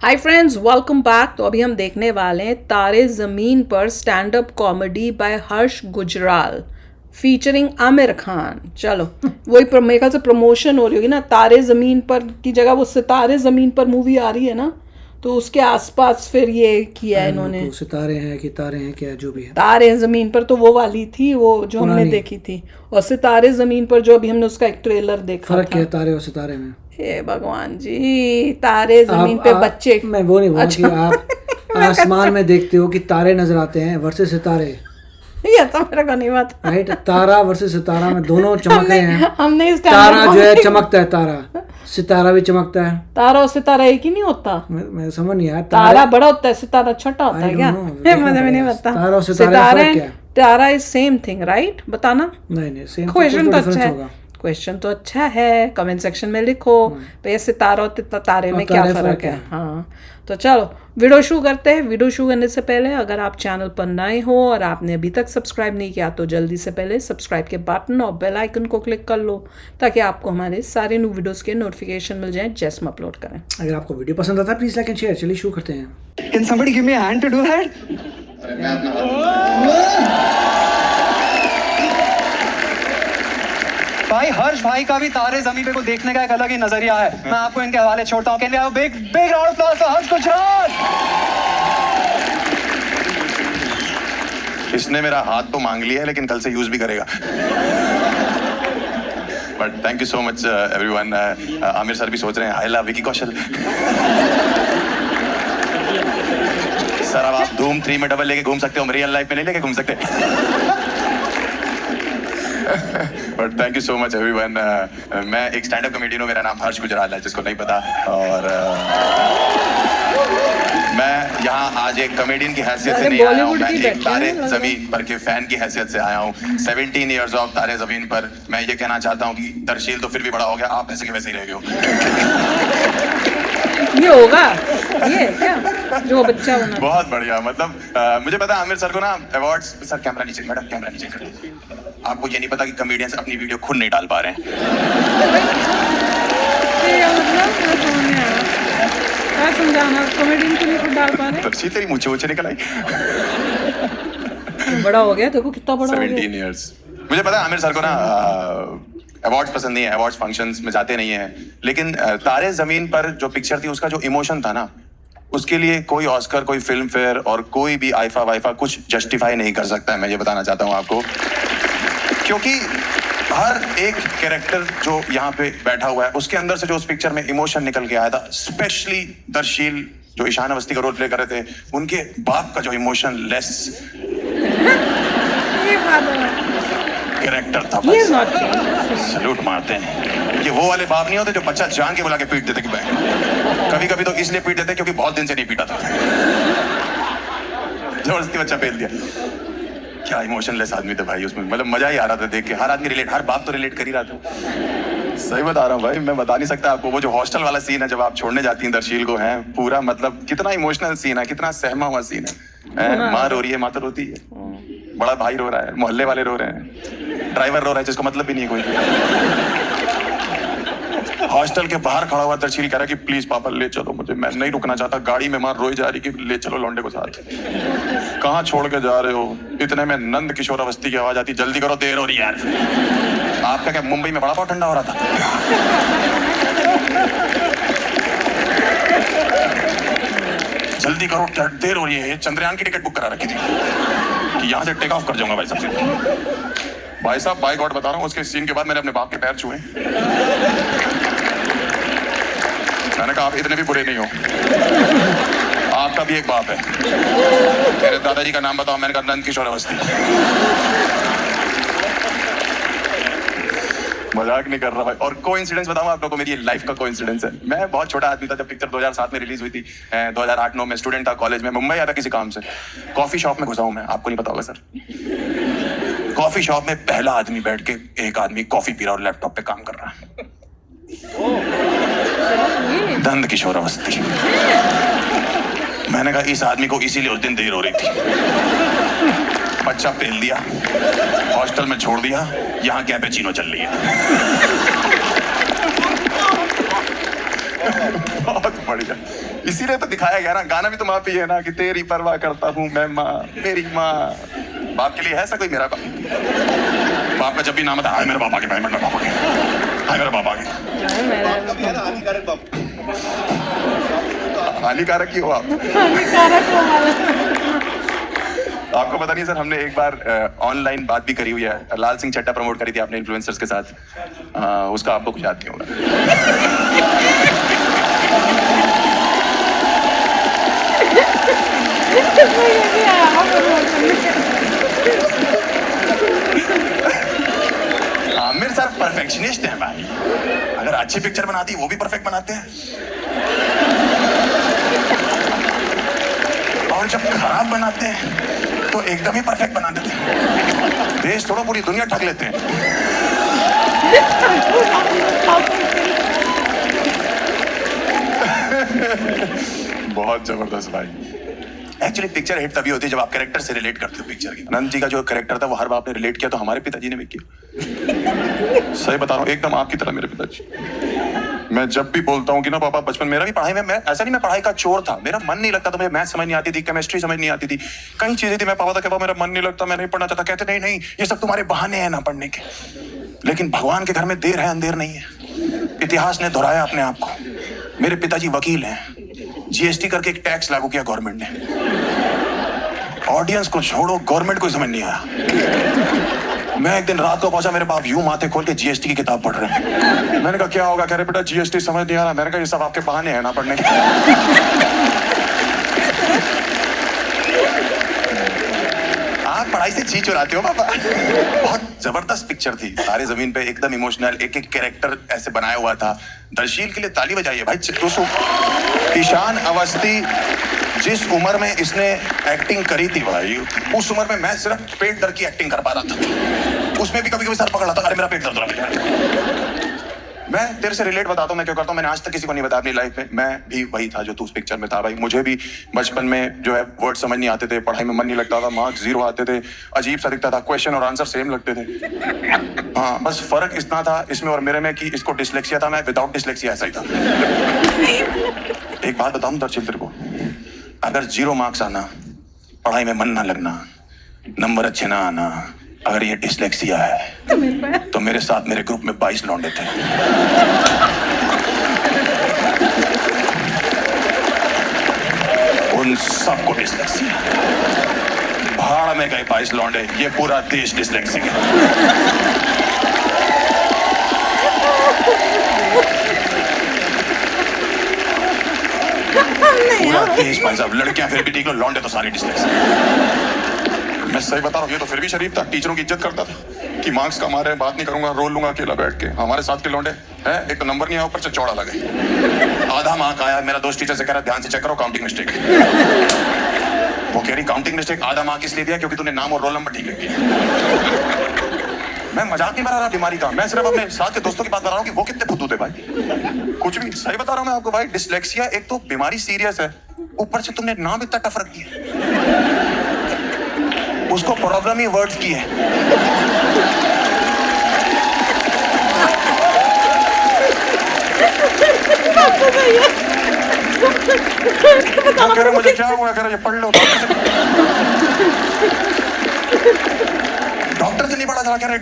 Hi friends, welcome back. तो अभी हम देखने वाले हैं तारे ज़मीन पर स्टैंड अप कॉमेडी बाय हर्ष गुजराल फीचरिंग आमिर खान। चलो वही मेरे ख्याल से प्रमोशन हो रही होगी ना, तारे ज़मीन पर की जगह वो सितारे ज़मीन पर मूवी आ रही है ना, तो उसके आसपास फिर ये किया है इन्होंने। सितारे हैं कि तारे हैं, क्या जो भी है। तारे ज़मीन पर तो वो वाली थी, वो जो हमने देखी थी, और सितारे ज़मीन पर जो अभी हमने उसका एक ट्रेलर देखा फर्क था। क्या है तारे और सितारे में? हे भगवान जी, तारे ज़मीन पे बच्चे। मैं वो नहीं बोला कि आप आसमान में देखते हो कि तारे नजर आते हैं वर्सेस सितारे। ये तो मेरे को नहीं पता। राइट, तारा वर्सेस सितारा में दोनों चमक रहे हैं। हमने इस तारा जो है चमकता है, तारा सितारा भी चमकता है। तारा और सितारा एक ही नहीं होता। मैं समझ नहीं आया। तारा बड़ा होता है, सितारा छोटा होता है क्या? मुझे भी नहीं पता। तारा और सितारे क्या है? तारा इज सेम थिंग, राइट? बताना। नहीं सेम। क्वेश्चन तो अच्छा है, क्वेश्चन तो अच्छा है, कमेंट सेक्शन में लिखो पे सितारा और तारे में क्या फर्क है। हाँ, तो चलो वीडियो शुरू करते हैं। वीडियो शुरू करने से पहले अगर आप चैनल पर नए हो और आपने अभी तक सब्सक्राइब नहीं किया तो जल्दी से पहले सब्सक्राइब के बटन और बेल आइकन को क्लिक कर लो, ताकि आपको हमारे सारे न्यू वीडियोस के नोटिफिकेशन मिल जाएं जैसे हम अपलोड करें। अगर आपको वीडियो पसंद आता है प्लीज लाइक एंड शेयर। चलिए शुरू करते हैं। Can somebody give me a hand to do that? भाई हर्ष भाई का भी तारे जमीन पे को देखने का एक अलग ही नजरिया है। मैं आपको इनके हवाले छोड़ता हूँ। Can we have big big round of applause for Harsh Gujral. इसने मेरा हाथ तो मांग लिया है लेकिन कल से यूज भी करेगा। But thank you so much everyone. Aamir sir भी सोच रहे हैं I love Vicky Kaushal. Sir अब आप धूम 3 में डबल लेके घूम सकते हो, रियल लाइफ में नहीं लेके घूम सकते। But thank you so much everyone. मैं एक स्टैंड अप कॉमेडियन हूँ, मेरा नाम हर्ष गुजराल है जिसको नहीं पता। और मैं यहाँ आज एक कॉमेडियन की हैसियत से नहीं आया हूँ, मैं एक तारे जमीन पर के फैन की हैसियत से आया हूँ। 17 इयर्स ऑफ तारे जमीन पर। मैं ये कहना चाहता हूँ कि दरशील तो फिर भी बड़ा हो गया, आप ऐसे के वैसे ही रह गए हो। ये होगा ये क्या जो बच्चा बना। बहुत बढ़िया। मतलब मुझे पता है आमिर सर को ना अवार्ड्स। सर कैमरा नीचे, मैडम कैमरा नीचे कर। आपको ये नहीं पता कि कॉमेडियंस अपनी वीडियो खुद नहीं डाल पा रहे हैं। क्या समझाना, कॉमेडियन को नहीं खुद डाल पा रहे? दरशील तेरी मुझे ऊंचे निकल आई। बड़ा हो गया, देखो कितना बड़ा हो गया। 17 इयर्स। मुझे पता है आमिर सर को ना अवार्ड्स पसंद नहीं है, अवार्ड्स फंक्शंस में जाते नहीं है, लेकिन तारे जमीन पर जो पिक्चर थी उसका जो इमोशन था ना, उसके लिए कोई ऑस्कर, कोई फिल्म फेयर और कोई भी आईफा वाईफा कुछ जस्टिफाई नहीं कर सकता है। मैं ये बताना चाहता हूँ आपको, क्योंकि हर एक कैरेक्टर जो यहाँ पे बैठा हुआ है उसके अंदर से जो उस पिक्चर में इमोशन निकल के आया था, स्पेशली दरशील जो ईशान अवस्थी का रोल प्ले कर रहे थे, उनके बाप का जो इमोशन लेस कैरेक्टर था, सैल्यूट मारते हैं। ये वो वाले बाप नहीं होते जो बच्चा जान के बुला के पीट देते कि भाई, कभी कभी तो इसलिए पीट देते क्योंकि बहुत दिन से नहीं पीटा था, जबरदस्ती बच्चा पेल दिया। क्या इमोशनलेस आदमी थे भाई उसमें, मतलब मजा ही आ रहा था देख के। हर आदमी रिलेट, हर बाप तो रिलेट कर ही रहा था। सही बता रहा हूँ भाई, मैं बता नहीं सकता आपको। वो जो हॉस्टल वाला सीन है जब आप छोड़ने जाती हैं दरशील को, है पूरा मतलब कितना इमोशनल सीन है, कितना सहमा हुआ सीन है। माँ रो रही है, माँ तो रोती है, बड़ा भाई रो रहा है, मोहल्ले वाले रो रहे हैं, ड्राइवर रो रहा है जिसको मतलब भी नहीं है कोई। हॉस्टल के बाहर खड़ा हुआ दरशील कह रहा है कि प्लीज पापा ले चलो मुझे, मैं नहीं रुकना चाहता। गाड़ी में मां रोई जा रही कि ले चलो लौंडे को साथ। कहाँ छोड़ के जा रहे हो? इतने में नंद किशोर अवस्थी की आवाज आती, जल्दी करो देर हो रही है यार। आपका क्या मुंबई में बड़ा बहुत ठंडा हो रहा था? जल्दी करो देर हो रही है। चंद्रयान की टिकट बुक करा रखी थी कि यहाँ से टेक ऑफ कर जाऊंगा भाई सबसे। भाई साहब बाय गॉड बता रहा हूँ, उसके सीन के बाद मैंने अपने बाप के पैर छुए। मैंने कहा आप इतने भी बुरे नहीं हो, आपका भी एक बाप है। मेरे दादाजी का नाम बताओ। मैंने कहा नंद किशोर अवस्थी। मजाक नहीं कर रहा भाई। और कोइंसिडेंस बताऊं आप लोगों को, मेरी लाइफ का कोइंसिडेंस है। मैं बहुत छोटा आदमी था जब पिक्चर 2007 में रिलीज हुई थी। 2008-9 में स्टूडेंट था, कॉलेज में, मुंबई आया था किसी काम से। कॉफी शॉप में घुसा हूं मैं, आपको नहीं पता होगा सर। कॉफी शॉप में पहला आदमी बैठ के, एक आदमी कॉफी पी रहा और लैपटॉप पे काम कर रहा है। नंद किशोर अवस्थी। मैंने कहा इस आदमी को इसीलिए उस दिन देर हो रही थी। बच्चा पेल दिया, हॉस्टल में छोड़ दिया, यहाँ कैपेचिनो चल रही है। बहुत बढ़िया। इसीलिए तो दिखाया गया ना, गाना भी तो माँ पे ही है ना कि तेरी परवाह करता हूँ मैं माँ, मेरी माँ। बाप के लिए है ऐसा कोई मेरा बाप? बाप का जब भी नाम आता है मेरे बाप आगे, मेरे बाप आगे, मेरे बाप आगे। हानिकारक ही हो आप। आपको पता नहीं सर, हमने एक बार ऑनलाइन बात भी करी हुई है। लाल सिंह चड्ढा प्रमोट करी थी आपने इन्फ्लुएंसर्स के साथ। उसका आपको कुछ याद नहीं होगा। आमिर सर परफेक्शनिस्ट है भाई। अगर अच्छी पिक्चर बनाती वो भी परफेक्ट बनाते हैं, और जब खराब बनाते हैं तो एकदम ही परफेक्ट बना देते हैं। देश थोड़ा पूरी दुनिया ठग लेते हैं। बहुत जबरदस्त भाई। एक्चुअली पिक्चर हिट तभी होती है जब आप कैरेक्टर से रिलेट करते हो पिक्चर की। अनंत जी का जो कैरेक्टर था वो हर बाप ने रिलेट किया, तो हमारे पिताजी ने भी किया। सही बता रहा हूँ, एकदम आपकी तरह मेरे पिताजी। मैं जब भी बोलता हूँ कि ना पापा, बचपन मेरा भी पढ़ाई में, मैं ऐसा नहीं मैं पढ़ाई का चोर था, मेरा मन नहीं लगता था, मुझे मैथ समझ नहीं आती थी, केमिस्ट्री समझ नहीं आती थी, कई चीजें थी। मैं पापा था कि पापा मेरा मन नहीं लगता, मैं नहीं पढ़ना चाहता। कहते नहीं नहीं, ये सब तुम्हारे बहाने हैं ना पढ़ने के। लेकिन भगवान के घर में देर है अंधेर नहीं है। इतिहास ने दोहराया अपने आप को। मेरे पिताजी वकील हैं, जीएसटी करके एक टैक्स लागू किया गवर्नमेंट ने। ऑडियंस को छोड़ो, गवर्नमेंट को समझ नहीं आया। मैं एक दिन रात को पहुंचा, मेरे बाप यूं माथे खोल के जीएसटी की किताब पढ़ रहे हैं। मैंने कहा क्या होगा? कह रहे बेटा जीएसटी समझ नहीं आ रहा। मैंने कहा ये सब आपके बहाने हैं ना पढ़ने के। आप पढ़ाई से जी चुराते हो पापा। बहुत जबरदस्त पिक्चर थी तारे जमीन पे, एकदम इमोशनल, एक एक कैरेक्टर ऐसे बनाया हुआ था। दर्शील के लिए ताली बजाइए भाई। ईशान अवस्थी जिस उम्र में इसने एक्टिंग करी थी भाई, उस उम्र में मैं सिर्फ पेट दर्द की एक्टिंग कर पा रहा था। उसमें भी कभी कभी सर पकड़ रहा था, अरे मेरा पेट दर्द हो रहा है। मैं तेरे से रिलेट बताता हूँ मैं क्यों करता हूँ। मैंने आज तक किसी को नहीं बताया अपनी लाइफ में। मैं भी वही था जो तू उस पिक्चर में था भाई। मुझे भी बचपन में जो है वर्ड समझ नहीं आते थे, पढ़ाई में मन नहीं लगता था, मार्क्स 0 आते थे, अजीब सा दिखता था, क्वेश्चन और आंसर सेम लगते थे। हाँ, बस फर्क इतना था इसमें और मेरे में कि इसको डिसलेक्सिया था, मैं विदाउट डिसलेक्सिया ऐसा ही था। एक बात बताऊँ दर्शिल तेरे को, अगर 0 मार्क्स आना, पढ़ाई में मन ना लगना, नंबर अच्छे ना आना, अगर ये डिसलेक्सिया है तो मेरे साथ मेरे ग्रुप में 22 लौंडे थे। उन सबको डिसलेक्सिया। भाड़ में गए 22 लौंडे, ये पूरा देश डिसलेक्सिक है। पूरा देश भाई साहब, लड़कियां फिर भी ठीक लो, लौंडे तो सारे डिसलेक्सिक। मैं सही बता रहा हूँ, ये तो फिर भी शरीफ था, टीचरों की इज्जत करता था कि मार्क्स कमा रहे हैं, बात नहीं करूंगा, रोल लूंगा अकेला बैठ के। हमारे साथ के लौंडे हैं, एक तो नंबर नहीं आया, ऊपर से चौड़ा लगे। आधा मार्क आया, मेरा दोस्त टीचर से कह रहा ध्यान से चेक करो, काउंटिंग मिस्टेक। वो कह रही काउंटिंग मिस्टेक, आधा मार्क इसलिए दिया क्योंकि तूने नाम और रोल नंबर ठीक लिख दिया। मैं मजाक नहीं बना रहा बीमारी का, मैं सिर्फ अपने साथ के दोस्तों की बात बता रहा हूँ कि वो कितने फुद्दू थे भाई। कुछ भी सही बता रहा हूँ मैं आपको भाई। डिसलेक्सिया एक तो बीमारी सीरियस है, ऊपर से तुमने नाम इतना टफ रख दिया, उसको प्रॉब्लम ही वर्ड्स की है। कह रहे मुझे क्या हुआ? कह रहे पढ़ लो, डॉक्टर से नहीं पढ़ा जा। कह रहे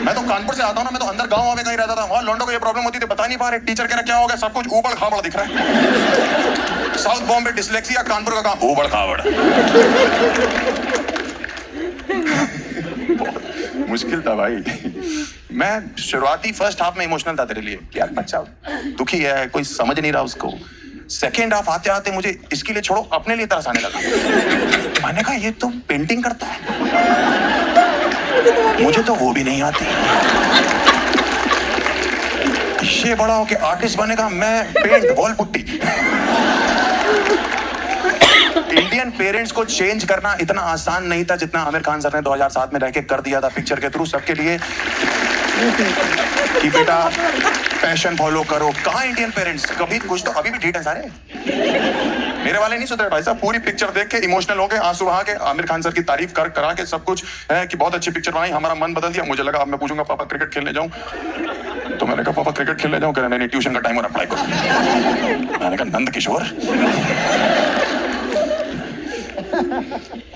मैं तो कानपुर से आता हूँ ना, मैं तो अंदर गांव में कहीं रहता था, वहां लौंडों को ये प्रॉब्लम होती थी, बता नहीं पा रहे। टीचर कह रहा क्या हो गया? सब कुछ ऊबड़ खाबड़ दिख रहा है। साउथ बॉम्बे डिसलेक्सिया, कानपुर का काम ऊबड़ खाबड़। मुश्किल था भाई। मैं शुरुआती फर्स्ट हाफ में इमोशनल था तेरे लिए, यार बच्चा दुखी है, कोई समझ नहीं रहा उसको। सेकेंड हाफ आते आते मुझे इसके लिए छोड़ो, अपने लिए तरस आने लगा। मैंने कहा ये तो पेंटिंग करता है, मुझे तो वो भी नहीं आती। ये बड़ा होके आर्टिस्ट बनेगा, मैं paint wall putty. Indian parents को चेंज करना इतना आसान नहीं था जितना आमिर खान सर ने 2007 में रह के कर दिया था पिक्चर के थ्रू सबके लिए कि बेटा पैशन फॉलो करो। कहाँ इंडियन पेरेंट्स? कभी कुछ तो अभी भी ढीठ है सारे। मेरे वाले नहीं सुधरे भाई साहब। पूरी पिक्चर देख के इमोशनल हो गए, आंसू बहा के, आमिर खान सर की तारीफ कर करा के सब कुछ है कि बहुत अच्छी पिक्चर बनाई, हमारा मन बदल दिया। मुझे लगा अब मैं पूछूंगा पापा क्रिकेट खेलने जाऊं। तो मैंने कहा पापा क्रिकेट खेलने जाऊं? कह रहे नहीं, ट्यूशन का टाइम और पढ़ाई करो। मैंने कहा नंद किशोर।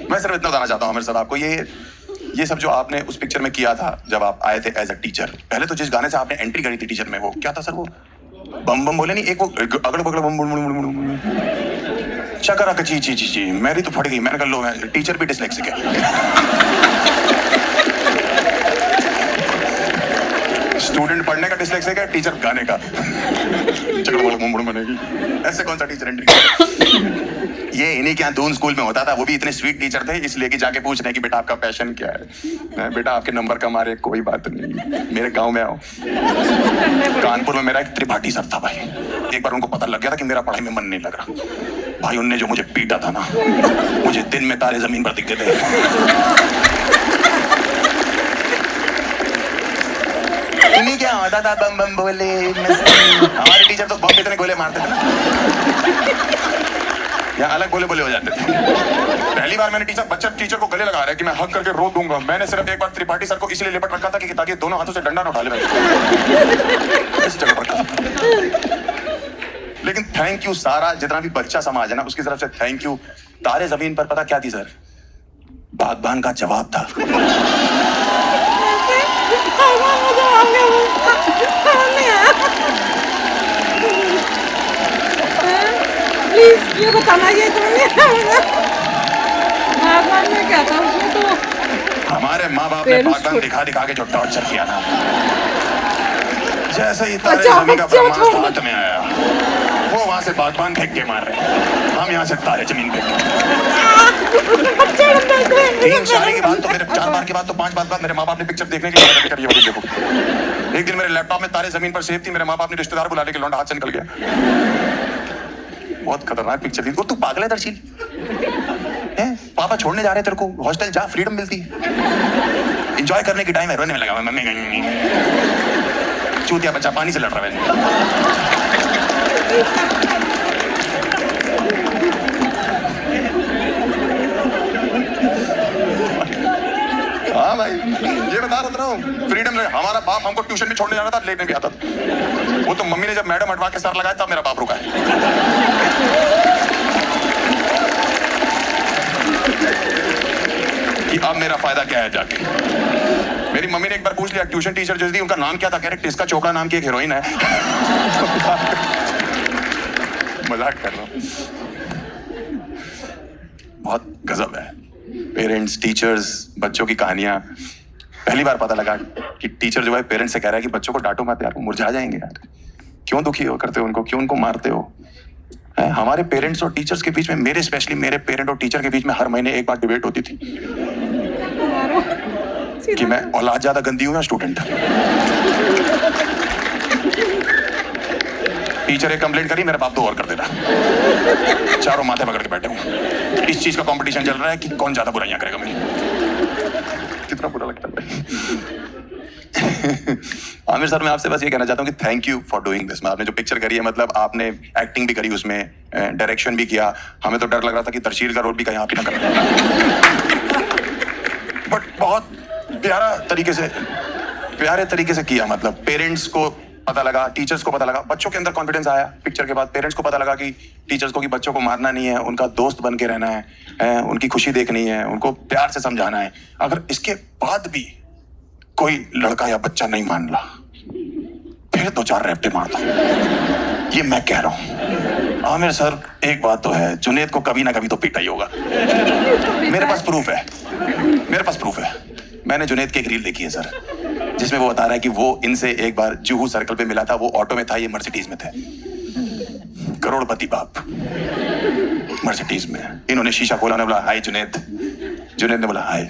मैं सिर्फ इतना बताना चाहता हूँ आमिर सर आपको, ये सब जो आपने उस पिक्चर में किया था जब आप आए थे एज अ टीचर, पहले तो जिस गाने से आपने एंट्री करी थी टीचर में, वो क्या था सर? वो बम बम बोले नहीं, एक वो अगड़ बगड़ बम बम चकरा ची ची ची ची, मेरी तो फट गई। मैंने कहा लो, मैं टीचर भी डिसलेक्सिक है। स्टूडेंट पढ़ने का डिसलेक्सिक है, टीचर गाने का। चकड़ बगड़ बम बम बनेगी, ऐसे कौन सा टीचर एंट्री? ये इन्हीं के यहाँ दून स्कूल में होता था, वो भी इतने स्वीट टीचर थे, इसलिए कि जाके पूछ रहे कि बेटा आपका पैशन क्या है? बेटा आपके नंबर कम आ रहे, कोई बात नहीं, मेरे गांव में आओ। कानपुर में मेरा एक त्रिपाठी सर था भाई, एक बार उनको पता लग गया था कि मेरा पढ़ाई में मन नहीं लग रहा भाई, उनने जो मुझे पीटा था ना, मुझे दिन में तारे जमीन पर दिखते थे। इन्हीं क्या होता था बम बम बोले। हमारे टीचर तो बम इतने गोले मारते थे ना, या अलग बोले बोले हो जाते थे। पहली बार मैंने टीचर को गले लगा रहा है कि मैं हक करके रो दूंगा, मैंने सिर्फ एक बार त्रिपाठी सर को इसलिए लिपट रखा था कि ताकि दोनों हाथों से डंडा न उठा ले। इस जगह पर था। लेकिन थैंक यू सारा जितना भी बच्चा समाज है ना, उसकी तरफ से थैंक यू। तारे जमीन पर पता क्या थी सर? बागबान का जवाब था। प्लीज ये बताना, ये बागबान में क्या था उसमें? तो हमारे माँ बाप ने बागबान दिखा दिखा के जो टॉर्चर किया ना, जैसे ही तारे जमीन का ब्रह्मास्त्र हाथ में आया, वो वहां से बागबान फेंक के मार रहे हैं, हम यहाँ से तारे जमीन फेंक के। 3 शादी के बाद तो मेरे 4 बार के बाद तो 5 बार बाद मेरे माँ बाप ने पिक्चर देखने के लिए पिक्चर ये वाली देखो। एक दिन मेरे लैपटॉप में तारे जमीन पर सेव थी, मेरे माँ बाप ने रिश्तेदार बुला के लौंडा हाथ से निकल गया। बहुत खतरनाक पिक्चर थी। और तू पागल है दर्शील? पापा छोड़ने जा रहे तेरे को, हॉस्टल जा, फ्रीडम मिलती है, एंजॉय करने की टाइम है। रोने में लगा मम्मी, चूतिया बच्चा पानी से लड़ रहा है। हाँ भाई, ये बता रहा हूँ, फ्रीडम। हमारा बाप हमको ट्यूशन भी छोड़ने जाना था, लेने भी आता था। वो तो मम्मी ने जब मैडम हटवा के सर लगाया तब मेरा बाप रुका है। कि अब मेरा फायदा क्या है जाके। मेरी मम्मी ने एक बार पूछ लिया, ट्यूशन टीचर जो थी उनका नाम क्या था? कह रहे टिस्का चोपड़ा नाम की एक हीरोइन है। मजाक कर रहा हूँ। बहुत गजब है। पेरेंट्स, टीचर्स, बच्चों की कहानियां। पहली बार पता लगा कि टीचर जो है पेरेंट्स से कह रहा है कि बच्चों को डांटो मत यार, वो मुरझा जाएंगे यार, क्यों दुखी हो करते हो उनको, क्यों उनको मारते हो? हमारे पेरेंट्स और टीचर्स के बीच में, मेरे स्पेशली मेरे पेरेंट और टीचर के बीच में हर महीने एक बार डिबेट होती थी कि मैं औलाद ज्यादा गंदी हूं या स्टूडेंट। टीचर एक कंप्लेंट करी, मेरे बाप 2 और कर देता। चारों माथे पकड़ के बैठे हूं। इस चीज का कंपटीशन चल रहा है कि कौन ज्यादा बुराइयां करेगा। मेरी कितना बुरा लगता है। आमिर सर, मैं आपसे बस ये कहना चाहता हूँ कि thank you for doing this. आपने जो पिक्चर करी है, मतलब आपने एक्टिंग भी करी उसमें, डायरेक्शन भी किया। हमें तो डर लग रहा था कि तरशील का रोल भी कहीं आप ही ना कर, बट बहुत प्यारे तरीके से किया। मतलब पेरेंट्स को पता लगा, टीचर्स को पता लगा, बच्चों के अंदर कॉन्फिडेंस आया पिक्चर के बाद। पेरेंट्स को पता लगा कि टीचर्स को कि बच्चों को मारना नहीं है, उनका दोस्त बन के रहना है, उनकी खुशी देखनी है, उनको प्यार से समझाना है। अगर इसके बाद भी कोई लड़का या बच्चा नहीं मान ला, फिर 2-4 रैप्टे मारता हूं। ये मैं कह रहा हूं। आमिर सर, एक बात तो है, जुनैद को कभी ना कभी तो पीटा ही होगा। मेरे पास प्रूफ है। मैंने जुनैद की एक रील देखी है सर, जिसमें वो बता रहा है कि वो इनसे एक बार जुहू सर्कल पे मिला था। वो ऑटो में था, ये मर्सिडीज में थे। करोड़पति बाप मर्सिडीज में। इन्होंने शीशा खोला, उन्होंने बोला हाय जुनैद। जुनैद ने बोला हाय।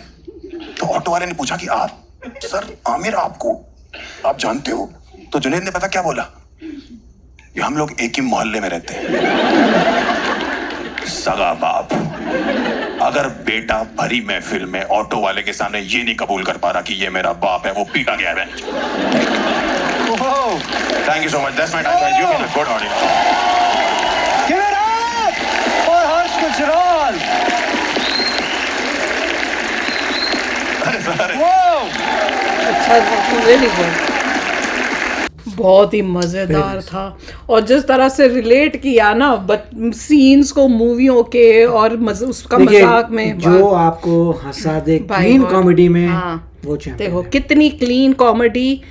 तो ऑटो वाले ने पूछा कि आप सर, आमिर आपको आप जानते हो? तो जुनैद ने पता क्या बोला? कि हम लोग एक ही मोहल्ले में रहते हैं। सगा बाप। अगर बेटा भरी महफिल में ऑटो वाले के सामने ये नहीं कबूल कर पा रहा कि ये मेरा बाप है, वो पीटा गया है। Thank you so much, that's my time guys, you been a good audience. Give it up for Harsh Gujral. अच्छा, रियली गुड। बहुत ही मजेदार था और जिस तरह से रिलेट किया ना सीन्स को मूवियों के और उसका मजाक में जो आपको हंसा दे भाई क्लीन और- कॉमेडी में हाँ। वो चैंपियन देखो है। कितनी क्लीन कॉमेडी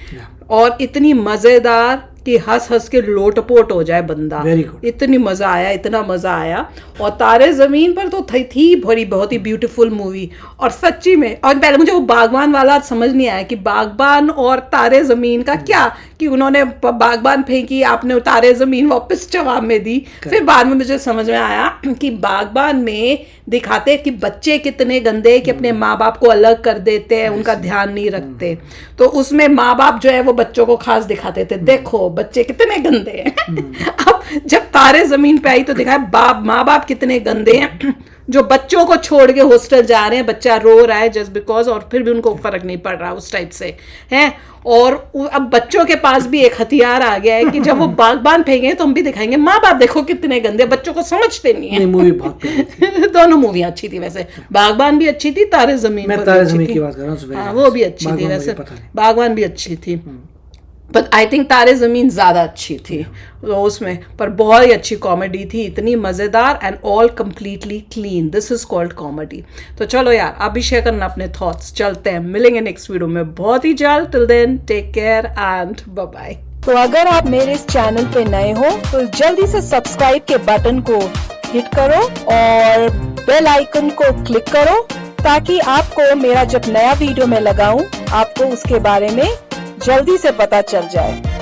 और इतनी मजेदार कि हंस हंस के लोटपोट हो जाए बंदा। Very good. इतनी मजा आया, इतना मजा आया। और तारे जमीन पर तो थी भरी बहुत ही ब्यूटीफुल मूवी और सच्ची में। और पहले मुझे वो बागबान वाला समझ नहीं आया कि बागबान और तारे जमीन का क्या, कि उन्होंने बागबान फेंकी, आपने तारे जमीन वापस जवाब में दी। फिर बाद में मुझे समझ में आया कि बागबान में दिखाते कि बच्चे कितने गंदे कि अपने माँ बाप को अलग कर देते हैं, उनका ध्यान नहीं रखते। तो उसमें माँ बाप जो है वो बच्चों को खास दिखाते थे, देखो बच्चे कितने गंदे हैं। अब जब तारे जमीन पे आई तो दिखाया माँ बाप कितने गंदे हैं जो बच्चों को छोड़ के हॉस्टल जा रहे हैं, बच्चा रो रहा है जस्ट बिकॉज, और फिर भी उनको फर्क नहीं पड़ रहा उस टाइप से हैं। और अब बच्चों के पास भी एक हथियार आ गया है कि जब वो बागबान फेंगे तो हम भी दिखाएंगे माँ बाप देखो कितने गंदे, बच्चों को समझते नहीं है। मूवी बहुत प्यारी थी। दोनों मूवियाँ अच्छी थी वैसे, बागबान भी अच्छी थी, तारे जमीन मैं पर तारे भी अच्छी जमीन थी। की बात कर रहा हूँ, हाँ वो भी अच्छी थी बागबान वैसे, मुझे पता नहीं। बागबान भी अच्छी थी, बट आई थिंक तारे ज़मीन ज़्यादा अच्छी थी तो उसमें। पर बहुत ही अच्छी कॉमेडी थी, इतनी मज़ेदार and all completely clean. This is called comedy. तो चलो यार आप भी शेयर करना अपने थॉट्स। चलते हैं, मिलेंगे नेक्स्ट वीडियो में बहुत ही जल्द। Till then take care and bye bye. तो अगर आप मेरे इस चैनल पे नए हो तो जल्दी से सब्सक्राइब के बटन को हिट करो और बेल आइकन को क्लिक करो ताकि आपको मेरा जब नया वीडियो मैं लगाऊं आपको उसके बारे में जल्दी से पता चल जाए।